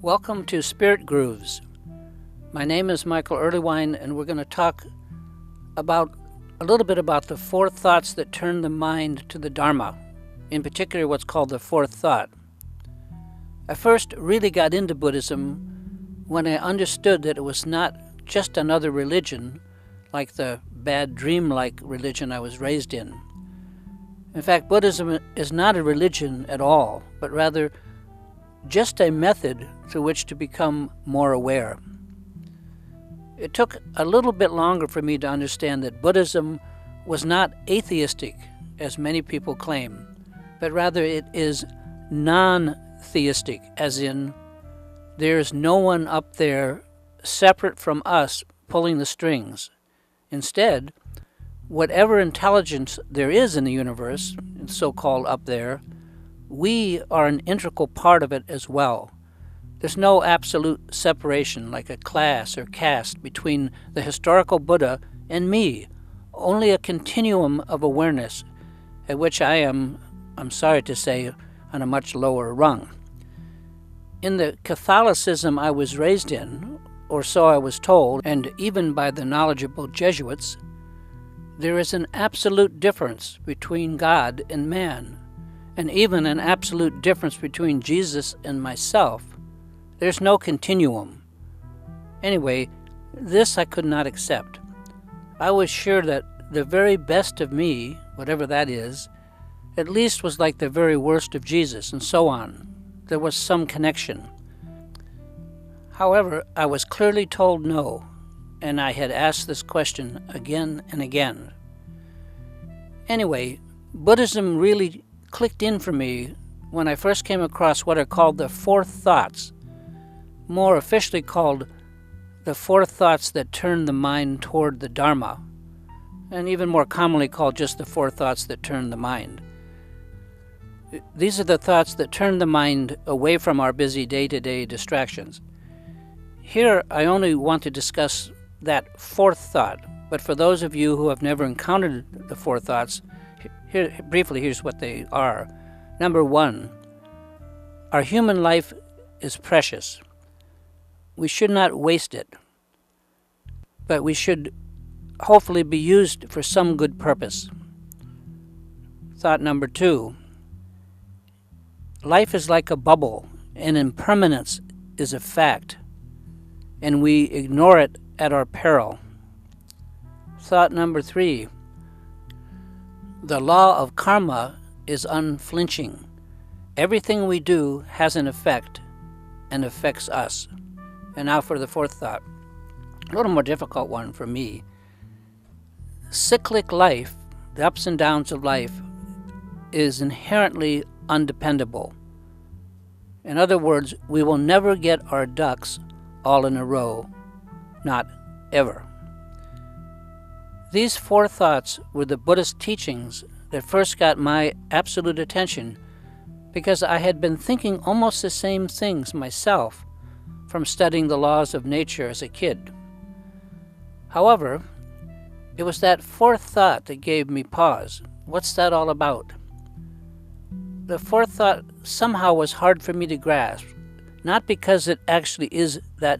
Welcome to Spirit Grooves. My name is Michael Erlewine, and we're going to talk about a little bit about the four thoughts that turn the mind to the Dharma, in particular what's called the fourth thought. I first really got into Buddhism when I understood that it was not just another religion like the bad dream-like religion I was raised in. In fact, Buddhism is not a religion at all, but rather just a method through which to become more aware. It took a little bit longer for me to understand that Buddhism was not atheistic, as many people claim, but rather it is non-theistic, as in there's no one up there separate from us pulling the strings. Instead, whatever intelligence there is in the universe, so-called up there, we are an integral part of it as well. There's no absolute separation like a class or caste between the historical Buddha and me, only a continuum of awareness at which I am, I'm sorry to say, on a much lower rung. In the Catholicism I was raised in, or so I was told, and even by the knowledgeable Jesuits, there is an absolute difference between God and man, and even an absolute difference between Jesus and myself. There's no continuum. Anyway, this I could not accept. I was sure that the very best of me, whatever that is, at least was like the very worst of Jesus, and so on. There was some connection. However, I was clearly told no, and I had asked this question again and again. Anyway, Buddhism really clicked in for me when I first came across what are called the fourth thoughts, more officially called the four thoughts that turn the mind toward the Dharma, and even more commonly called just the four thoughts that turn the mind. These are the thoughts that turn the mind away from our busy day-to-day distractions. Here, I only want to discuss that fourth thought, but for those of you who have never encountered the four thoughts, here's what they are. Number one, our human life is precious. We should not waste it, but we should hopefully be used for some good purpose. Thought number two, life is like a bubble, and impermanence is a fact, and we ignore it at our peril. Thought number three, the law of karma is unflinching. Everything we do has an effect and affects us. And now for the fourth thought, a little more difficult one for me. Cyclic life, the ups and downs of life, is inherently undependable. In other words, we will never get our ducks all in a row, not ever. These four thoughts were the Buddhist teachings that first got my absolute attention because I had been thinking almost the same things myself from studying the laws of nature as a kid. However, it was that fourth thought that gave me pause. What's that all about? The fourth thought somehow was hard for me to grasp, not because it actually is that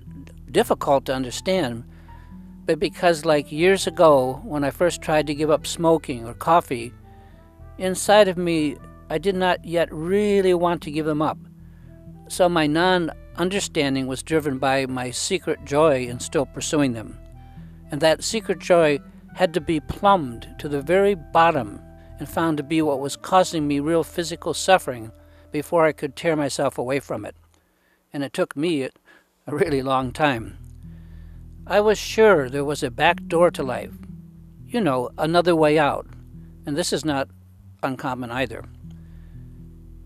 difficult to understand, but because like years ago when I first tried to give up smoking or coffee, inside of me I did not yet really want to give them up. So my non-understanding was driven by my secret joy in still pursuing them. And that secret joy had to be plumbed to the very bottom and found to be what was causing me real physical suffering before I could tear myself away from it. And it took me a really long time. I was sure there was a back door to life. You know, another way out. And this is not uncommon either.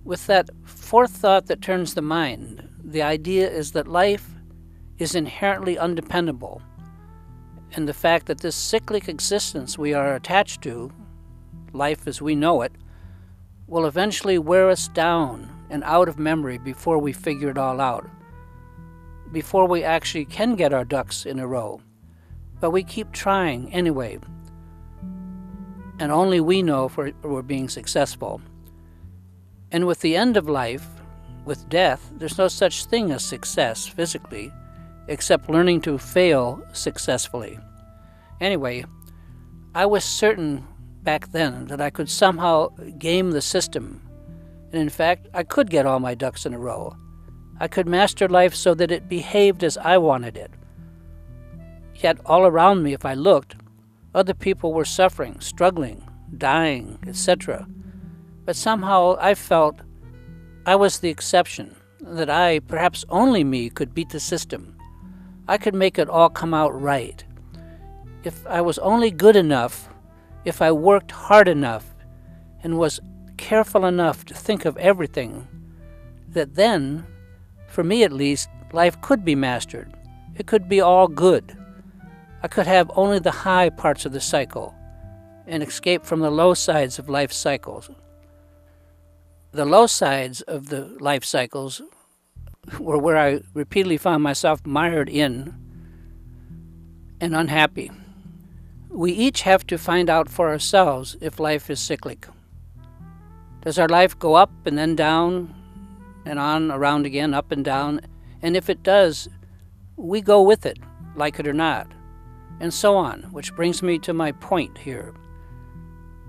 With that fourth thought that turns the mind, the idea is that life is inherently undependable. And the fact that this cyclic existence we are attached to, life as we know it, will eventually wear us down and out of memory before we figure it all out. Before we actually can get our ducks in a row. But we keep trying anyway. And only we know if we're being successful. And with the end of life, with death, there's no such thing as success physically, except learning to fail successfully. Anyway, I was certain back then that I could somehow game the system. And in fact, I could get all my ducks in a row. I could master life so that it behaved as I wanted it. Yet all around me, if I looked, other people were suffering, struggling, dying, etc. But somehow I felt I was the exception, that I, perhaps only me, could beat the system. I could make it all come out right. If I was only good enough, if I worked hard enough, and was careful enough to think of everything, that then, for me at least, life could be mastered. It could be all good. I could have only the high parts of the cycle and escape from the low sides of life cycles. The low sides of the life cycles were where I repeatedly found myself mired in and unhappy. We each have to find out for ourselves if life is cyclic. Does our life go up and then down and on, around again, up and down? And if it does, we go with it, like it or not, and so on, which brings me to my point here.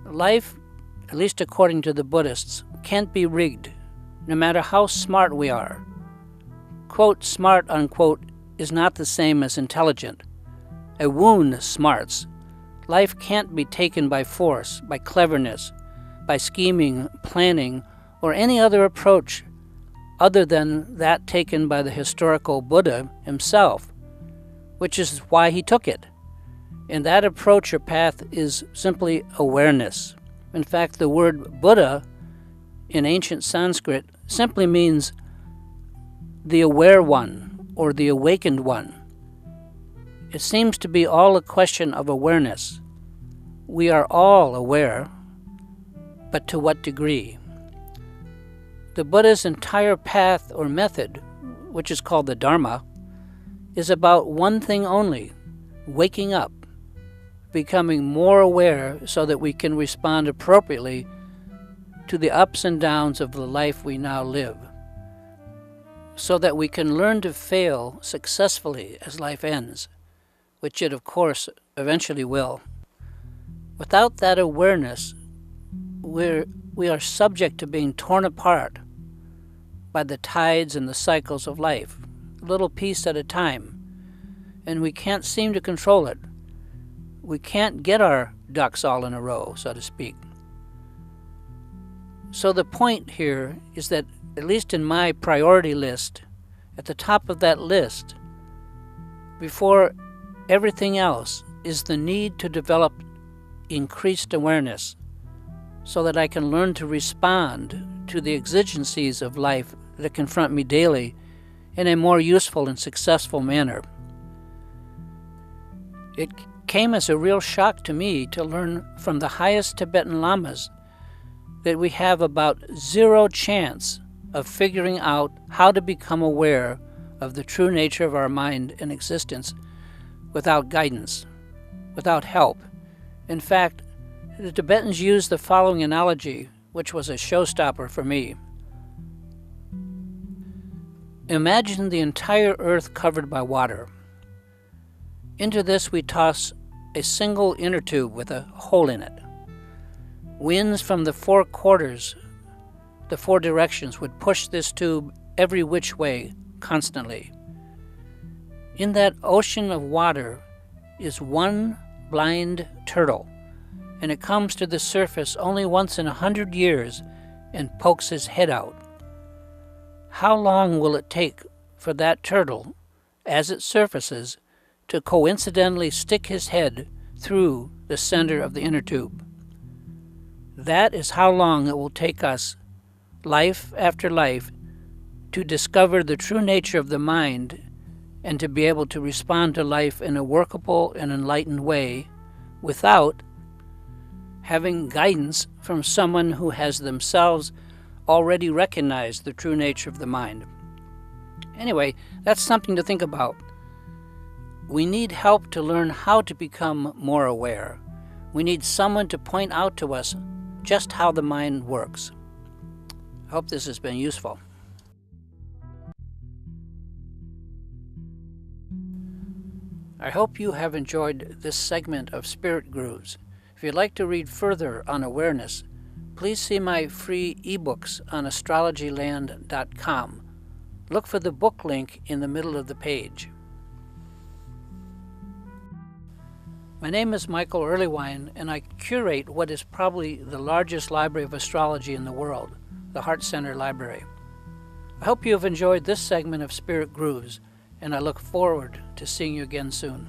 Life, at least according to the Buddhists, can't be rigged, no matter how smart we are. Quote, smart, unquote, is not the same as intelligent. A wound smarts. Life can't be taken by force, by cleverness, by scheming, planning, or any other approach other than that taken by the historical Buddha himself, which is why he took it. And that approach or path is simply awareness. In fact, the word Buddha in ancient Sanskrit simply means the aware one or the awakened one. It seems to be all a question of awareness. We are all aware, but to what degree? The Buddha's entire path or method, which is called the Dharma, is about one thing only: waking up, becoming more aware so that we can respond appropriately to the ups and downs of the life we now live, so that we can learn to fail successfully as life ends, which it, of course, eventually will. Without that awareness, we are subject to being torn apart by the tides and the cycles of life, a little piece at a time, and we can't seem to control it. We can't get our ducks all in a row, so to speak. So the point here is that, at least in my priority list, at the top of that list, before everything else, is the need to develop increased awareness so that I can learn to respond to the exigencies of life that confront me daily in a more useful and successful manner. It came as a real shock to me to learn from the highest Tibetan lamas that we have about zero chance of figuring out how to become aware of the true nature of our mind and existence without guidance, without help. In fact, the Tibetans used the following analogy, which was a showstopper for me. Imagine the entire earth covered by water. Into this we toss a single inner tube with a hole in it. Winds from the four quarters, the four directions, would push this tube every which way constantly. In that ocean of water is one blind turtle, and it comes to the surface only once in 100 years and pokes his head out. How long will it take for that turtle, as it surfaces, to coincidentally stick his head through the center of the inner tube? That is how long it will take us, life after life, to discover the true nature of the mind and to be able to respond to life in a workable and enlightened way without having guidance from someone who has themselves already recognized the true nature of the mind. Anyway, that's something to think about. We need help to learn how to become more aware. We need someone to point out to us just how the mind works. I hope this has been useful. I hope you have enjoyed this segment of Spirit Grooves. If you'd like to read further on awareness, please see my free ebooks on astrologyland.com. Look for the book link in the middle of the page. My name is Michael Erlewine, and I curate what is probably the largest library of astrology in the world, the Heart Center Library. I hope you have enjoyed this segment of Spirit Grooves, and I look forward to seeing you again soon.